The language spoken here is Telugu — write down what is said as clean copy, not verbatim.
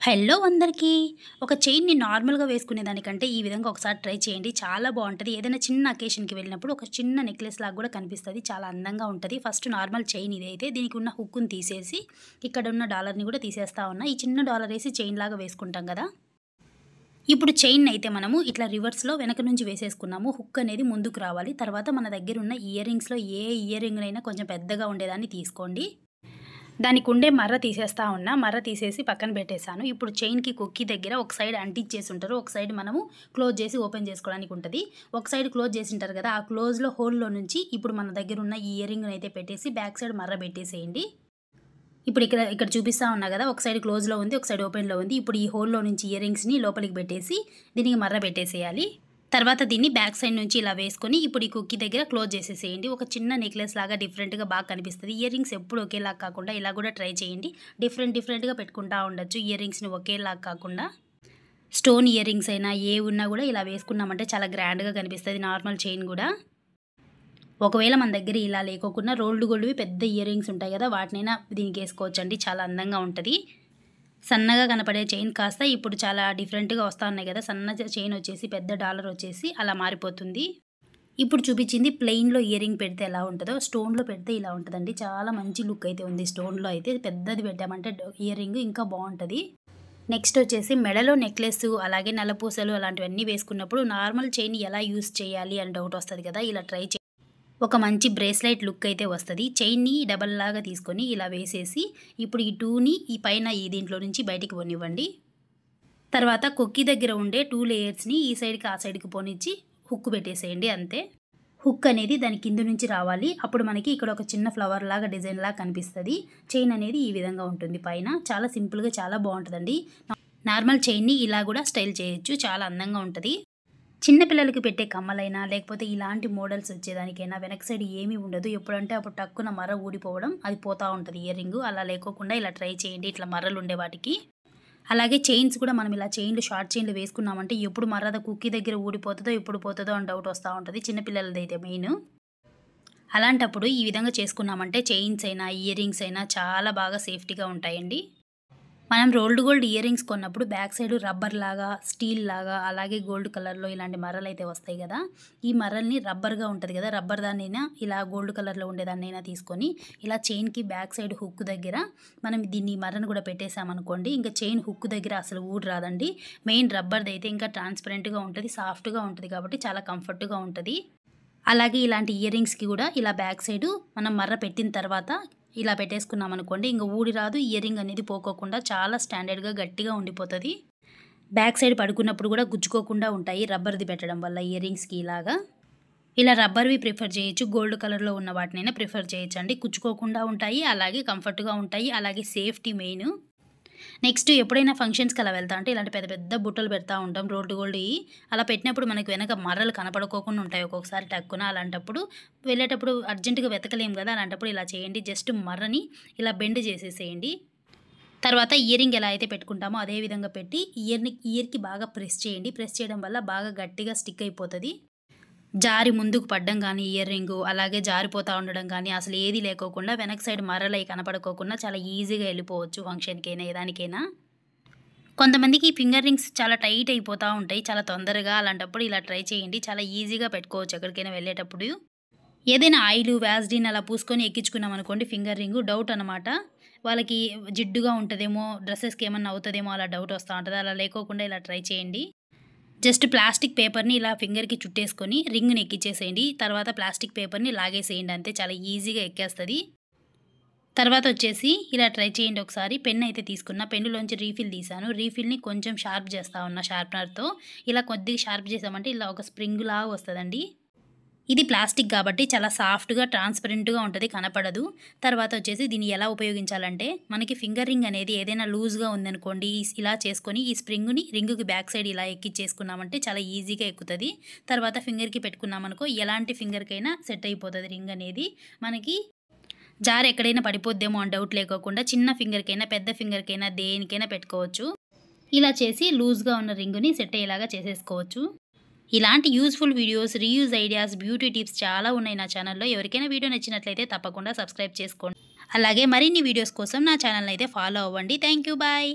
హలో అందరికీ. ఒక చైన్‌ని నార్మల్‌గా వేసుకునేదానికంటే ఈ విధంగా ఒకసారి ట్రై చేయండి. చాలా బావుంటది. ఏదైనా చిన్న అకేషన్‌కి వెళ్ళినప్పుడు ఒక చిన్న నెక్లెస్ లాగా గూడా కనిపిస్తది. చాలా అందంగా ఉంటది. ఫస్ట్ నార్మల్ చైన్ ఇదైతే దీనికి ఉన్న హుక్కుని తీసేసి ఇక్కడున్న డాలర్‌ని గూడా తీసేస్తా ఉన్నా. ఈ చిన్న డాలర్ ఏసి చైన్ లాగా వేసుకుంటాం గదా! ఇప్పుడు చైన్‌నయితే మనము ఇట్లా రివర్స్‌లో వెనక నుంచి వేసేసుకున్నాము. హుక్ అనేది ముందుకు రావాలి. తర్వాత మన దగ్గరున్న ఇయర్ రింగ్స్‌లో ఏ ఇయర్ రింగ్‌నైనా కొంచెం పెద్దగా ఉండేదాన్ని తీసుకోండి. దానికుండే మర్ర తీసేస్తా ఉన్నా. మర్ర తీసేసి పక్కన పెట్టేసాను. ఇప్పుడు చైన్‌కి కొక్కి దగ్గర ఒక సైడ్ అంటించేసుంటారు. ఒక సైడ్ మనము క్లోజ్ చేసి ఓపెన్ చేసుకోవడానికి ఉంటది. ఒక సైడ్ క్లోజ్ చేసుంటారు కదా! ఆ క్లోజ్‌లో హోల్‌లో నుంచి ఇప్పుడు మన దగ్గరున్న ఈ ఇయర్ రింగ్‌నయితే పెట్టేసి బ్యాక్ సైడ్ మర్ర పెట్టేసేయండి. ఇప్పుడు ఇక్కడ చూపిస్తా ఉన్నా గదా! ఒక సైడ్ క్లోజ్‌లో ఉంది. ఒక సైడ్ ఓపెన్‌లో ఉంది. ఇప్పుడు ఈ హోల్‌లో నుంచి ఇయర్ రింగ్స్‌ని లోపలికి పెట్టేసి దీనికి మర్ర పెట్టేసేయాలి. తర్వాత దీన్ని బ్యాక్ సైడ్ నుంచి ఇలా వేసుకొని ఇప్పుడు ఈ కుక్కీ దగ్గర క్లోజ్ చేసేసేయండి. ఒక చిన్న నెక్లెస్ లాగా డిఫరెంట్‌గా బాగా కనిపిస్తది. ఇయర్ రింగ్స్ ఎప్పుడు ఒకేలాగా కాకుండా ఇలా గూడా ట్రై చేయండి. డిఫరెంట్‌గా పెట్టుకుంటా ఉండొచ్చు. ఇయర్ రింగ్స్‌ని ఒకేలాగా కాకుండా. స్టోన్ ఇయర్ రింగ్స్ అయినా ఏవున్నా గూడా ఇలా వేసుకున్నామంటే చాలా గ్రాండ్‌గా కనిపిస్తది నార్మల్ చైన్ గూడా. ఒకవేళ మన దగ్గర ఇలా లేకోకున్నా రోల్డ్ గోల్డ్‌వి పెద్ద ఇయర్ రింగ్స్ ఉంటాయి గదా! వాటినైనా దీనికేసుకోవచ్చండి. చాలా అందంగా ఉంటది. సన్నగా కనపడే చైన్ కాస్త ఇప్పుడు చాలా డిఫరెంట్‌గా వస్తా ఉన్నాయి గదా! సన్న చైన్ వచ్చేసి పెద్ద డాలర్ వచ్చేసి అలా మారిపోతుంది. ఇప్పుడు చూపించింది ప్లెయిన్‌లో ఇయర్ రింగ్ పెడితే ఎలా ఉంటదో, స్టోన్‌లో పెడితే ఇలా ఉంటదండి. చాలా మంచి లుక్ అయితే ఉంది స్టోన్‌లో అయితే. పెద్దది పెట్టామంటే ఇయర్ రింగ్ ఇంకా బావుంటది. నెక్స్ట్ వచ్చేసి మెడలో నెక్లెసు, అలాగే నల్లపూసలు అలాంటివన్నీ వేసుకున్నప్పుడు నార్మల్ చైన్ ఎలా యూజ్ చేయాలి అని డౌట్ వస్తది కదా! ఇలా ట్రై ఒక మంచి బ్రేస్లెట్ లుక్ అయితే వస్తది. చైన్‌ని డబల్ లాగా తీసుకొని ఇలా వేసేసి ఇప్పుడు ఈ 2ని ఈ పైన ఈ దీంట్లో నుంచి బయటికి పోనివ్వండి. తర్వాత కొక్కి దగ్గర ఉండే 2 లేయర్స్‌ని ఈ సైడ్‌కి, ఆ సైడ్‌కి పోనిచ్చి హుక్ పెట్టేసేయండి అంతే. హుక్ అనేది దాని కింద నుంచి రావాలి. అప్పుడు మనకి ఇక్కడ ఒక చిన్న ఫ్లవర్ లాగా డిజైన్ లాగా కనిపిస్తది. చైన్ అనేది ఈ విధంగా ఉంటుంది పైన. చాలా సింపుల్‌గా చాలా బావుంటదండి. నార్మల్ చైన్‌ని ఇలా గూడా స్టైల్ చేయొచ్చు. చాలా అందంగా ఉంటది. చిన్న పిల్లలకి పెట్టే కమ్మలైనా, లేకపోతే ఇలాంటి మోడల్స్ వచ్చేదానికైనా వెనక సైడ్ ఏమీ ఉండదు. ఎప్పుడంటే అప్పుడు టక్కున మర్ర ఊడిపోవడం, అది పోతా ఉంటది ఇయర్ రింగు. అలా లేకోకుండా ఇలా ట్రై చేయండి ఇట్లా మర్రలుండే వాటికి. అలాగే చైన్స్ కూడా మనం ఇలా చైన్‌లు షార్ట్ చైన్‌లు వేసుకున్నామంటే ఎప్పుడు మర్ర కుక్కీ దగ్గర ఊడిపోతదో, ఎప్పుడు పోతదో అని డౌట్ వస్తా ఉంటది. చిన్న పిల్లలదైతే మెయిను. అలాంటప్పుడు ఈ విధంగా చేసుకున్నామంటే చైన్స్ అయినా, ఇయర్ రింగ్స్ అయినా చాలా బాగా సేఫ్టీగా ఉంటాయండి. మనం రోల్డ్ గోల్డ్ ఇయర్ రింగ్స్ కొన్నప్పుడు బ్యాక్ సైడ్ రబ్బర్ లాగా, స్టీల్ లాగా, అలాగే గోల్డ్ కలర్‌లో ఇలాంటి మర్రలైతే వస్తాయి గదా! ఈ మర్రల్ని రబ్బర్‌గా ఉంటది గదా! రబ్బర్ దాన్నైనా ఇలా గోల్డ్ కలర్‌లో ఉండేదాన్నైనా తీసుకొని ఇలా చైన్‌కి బ్యాక్ సైడ్ హుక్ దగ్గర మనం దీన్ని ఈ మర్రను గూడా పెట్టేసామనుకోండి, ఇంక చైన్ హుక్ దగ్గర అసలు ఊడి రాదండి. మెయిన్ రబ్బర్‌దైతే ఇంకా ట్రాన్స్‌పరెంట్‌గా ఉంటది. సాఫ్ట్‌గా ఉంటది కాబట్టి చాలా కంఫర్ట్‌గా ఉంటది. అలాగే ఇలాంటి ఇయర్ రింగ్స్‌కి గూడా ఇలా బ్యాక్ సైడు మనం మర్ర పెట్టిన తర్వాత ఇలా పెట్టేసుకున్నామనుకోండి, ఇంక ఊడి రాదు. ఇయర్ రింగ్ అనేది పోకోకుండా చాలా స్టాండర్డ్‌గా గట్టిగా ఉండిపోతది. బ్యాక్ సైడ్ పడుకున్నప్పుడు గూడా గుచ్చుకోకుండా ఉంటాయి రబ్బర్‌ది పెట్టడం వల్ల ఇయర్ రింగ్స్‌కి ఇలాగా. ఇలా రబ్బర్‌వి ప్రిఫర్ చేయొచ్చు. గోల్డ్ కలర్‌లో ఉన్న వాటినైనా ప్రిఫర్ చేయొచ్చండి. కుచ్చుకోకుండా ఉంటాయి. అలాగే కంఫర్ట్‌గా ఉంటాయి. అలాగే సేఫ్టీ మెయిను. నెక్స్ట్ ఎప్పుడైనా ఫంక్షన్స్‌కి అలా వెళ్తా ఉంటే ఇలాంటి పెద్ద పెద్ద బుట్టలు పెడతా ఉంటాం రోల్డ్ గోల్డ్‌యి. అలా పెట్టినప్పుడు మనకి వెనక మర్రలు కనపడుకోకుండా ఉంటాయి ఒక్కొక్కసారి టక్కున. అలాంటప్పుడు వెళ్ళేటప్పుడు అర్జెంట్‌గా వెతకలేం గదా! అలాంటప్పుడు ఇలా చేయండి. జస్ట్ మర్రని ఇలా బెండ్ చేసేసేయండి. తర్వాత ఇయర్ రింగ్ ఎలా అయితే పెట్టుకుంటామో అదే విధంగా పెట్టి ఇయర్‌కి బాగా ప్రెస్ చేయండి. ప్రెస్ చేయడం వల్ల బాగా గట్టిగా స్టిక్ అయిపోతది. జారి ముందుకు పడ్డం గానీ ఇయర్ రింగు, అలాగే జారిపోతా ఉండడం గానీ అసలు ఏది లేకోకుండా వెనక సైడ్ మరలయి కనపడుకోకుండా చాలా ఈజీగా ఎళ్ళిపోవచ్చు ఫంక్షన్‌కైనా, ఏ దానికైనా. కొంతమందికి ఫింగర్ రింగ్స్ చాలా టైట్ అయిపోతా ఉంటాయి చాలా తొందరగా. అలాంటప్పుడు ఇలా ట్రై చేయండి. చాలా ఈజీగా పెట్టుకోవచ్చు ఎక్కడికైనా వెళ్ళేటప్పుడు. ఏదైనా ఆయిలు, వ్యాస్లిన్ అలా పూసుకొని ఎక్కించుకున్నామనుకోండి ఫింగర్ రింగు డౌట్ అనమాట. వాళ్ళకి జిడ్డుగా ఉంటదేమో, డ్రెసెస్‌కి ఏమన్నా అవుతదేమో అలా డౌట్ వస్తా ఉంటది. అలా లేకోకుండా ఇలా ట్రై చేయండి. జస్ట్ ప్లాస్టిక్ పేపర్‌ని ఇలా ఫింగర్‌కి చుట్టేసుకొని రింగ్‌ని ఎక్కిచ్చేసేయండి. తర్వాత ప్లాస్టిక్ పేపర్‌ని లాగేసేయండి అంతే. చాలా ఈజీగా ఎక్కేస్తది. తర్వాతొచ్చేసి ఇలా ట్రై చేయండి ఒకసారి. పెన్నయితే తీసుకున్నా. పెన్నులోంచి రీఫిల్ తీశాను. రీఫిల్‌ని కొంచెం షార్ప్ చేస్తా ఉన్నా షార్ప్‌నర్‌తో. ఇలా కొద్దిగా షార్ప్ చేసామంటే ఇలా ఒక స్ప్రింగ్‌లాగా వస్తదండి. ఇది ప్లాస్టిక్ గాబట్టి చాలా సాఫ్ట్‌గా, ట్రాన్స్‌పరెంట్‌గా ఉంటది. కనపడదు. తర్వాతొచ్చేసి దీన్ని ఎలా ఉపయోగించాలంటే, మనకి ఫింగర్ రింగ్ అనేది ఏదైనా లూజ్‌గా ఉందనుకోండి, ఇలా చేసుకొని ఈ స్ప్రింగ్‌ని రింగ్‌కి బ్యాక్ సైడ్ ఇలా ఎక్కిచ్చేసుకున్నామంటే చాలా ఈజీగా ఎక్కుతది. తర్వాత ఫింగర్‌కి పెట్టుకున్నామనుకో, ఎలాంటి ఫింగర్‌కైనా సెట్ అయిపోతది రింగ్ అనేది. మనకి జారి ఎక్కడైనా పడిపోద్దేమో అని డౌట్ లేకోకుండా చిన్న ఫింగర్‌కైనా, పెద్ద ఫింగర్‌కైనా దేనికైనా పెట్టుకోవచ్చు. ఇలా చేసి లూజ్‌గా ఉన్న రింగుని సెట్ అయ్యేలాగా చేసేసుకోవచ్చు. ఇలాంటి useful videos, reuse ideas, beauty tips చాలా ఉన్నాయి నా ఛానల్‌లో. ఎవరికైనా వీడియో నచ్చినట్లయితే తప్పకుండా సబ్స్క్రైబ్ చేసుకోండి. అలాగే మరిన్ని వీడియోస్ కోసం నా ఛానల్‌నయితే ఫాలో అవ్వండి. Thank you. బాయ్.